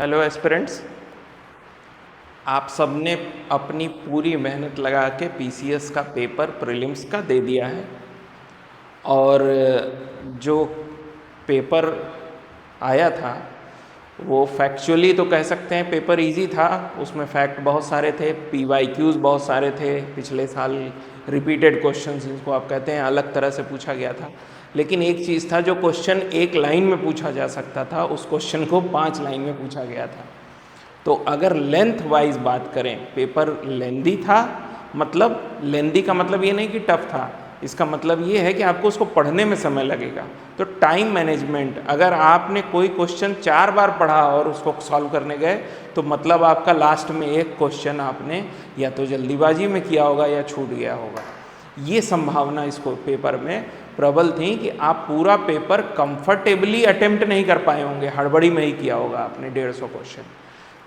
Hello aspirants, आप सबने अपनी पूरी मेहनत लगा के पीसीएस का पेपर प्रीलिम्स का दे दिया है और जो पेपर आया था वो फैक्चुअली तो कह सकते हैं पेपर इजी था। उसमें फैक्ट बहुत सारे थे, पीवाईक्यूज बहुत सारे थे, पिछले साल रिपीटेड क्वेश्चंस जिनको आप कहते हैं अलग तरह से पूछा गया था। लेकिन एक चीज़ था, जो क्वेश्चन एक लाइन में पूछा जा सकता था उस क्वेश्चन को 5 लाइन में पूछा गया था। तो अगर लेंथ वाइज बात करें, पेपर लेंदी था। मतलब लेंदी का मतलब ये नहीं कि टफ था, इसका मतलब ये है कि आपको उसको पढ़ने में समय लगेगा। तो टाइम मैनेजमेंट, अगर आपने कोई क्वेश्चन 4 बार पढ़ा और उसको सॉल्व करने गए तो मतलब आपका लास्ट में एक क्वेश्चन आपने या तो जल्दीबाजी में किया होगा या छूट गया होगा। ये संभावना इसको पेपर में प्रबल थी कि आप पूरा पेपर कंफर्टेबली अटेम्प्ट नहीं कर पाए होंगे, हड़बड़ी में ही किया होगा आपने 150 क्वेश्चन।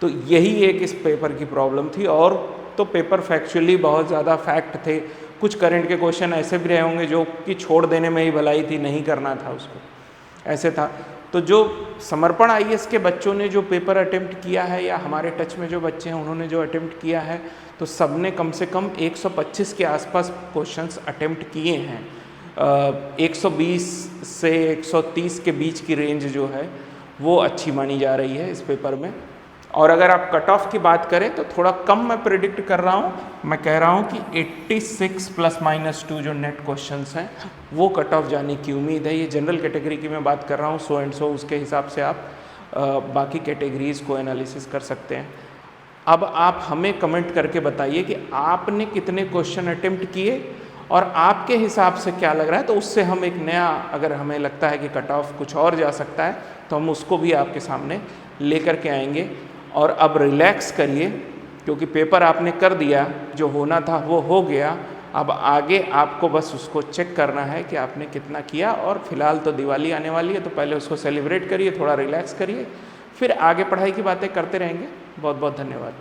तो यही एक इस पेपर की प्रॉब्लम थी। और तो पेपर फैक्चुअली बहुत ज़्यादा फैक्ट थे। कुछ करंट के क्वेश्चन ऐसे भी रहे होंगे जो कि छोड़ देने में ही भलाई थी, नहीं करना था उसको, ऐसे था। तो जो समर्पण आईएएस के बच्चों ने जो पेपर अटेम्प्ट किया है, या हमारे टच में जो बच्चे हैं उन्होंने जो अटेम्प्ट किया है, तो सब ने कम से कम 125 के आसपास क्वेश्चंस अटेम्प्ट किए हैं। 120 से 130 के बीच की रेंज जो है वो अच्छी मानी जा रही है इस पेपर में। और अगर आप कट ऑफ की बात करें तो थोड़ा कम मैं प्रिडिक्ट कर रहा हूँ। मैं कह रहा हूँ कि 86 ±2 जो नेट क्वेश्चंस हैं वो कट ऑफ जाने की उम्मीद है। ये जनरल कैटेगरी की मैं बात कर रहा हूँ, सो एंड सो, उसके हिसाब से आप बाकी कैटेगरीज को एनालिसिस कर सकते हैं। अब आप हमें कमेंट करके बताइए कि आपने कितने क्वेश्चन अटेम्प्ट किए और आपके हिसाब से क्या लग रहा है। तो उससे हम एक नया, अगर हमें लगता है कि कट ऑफ कुछ और जा सकता है तो हम उसको भी आपके सामने लेकर के आएंगे। और अब रिलैक्स करिए, क्योंकि पेपर आपने कर दिया, जो होना था वो हो गया। अब आगे आपको बस उसको चेक करना है कि आपने कितना किया। और फिलहाल तो दिवाली आने वाली है, तो पहले उसको सेलिब्रेट करिए, थोड़ा रिलैक्स करिए, फिर आगे पढ़ाई की बातें करते रहेंगे। बहुत बहुत धन्यवाद।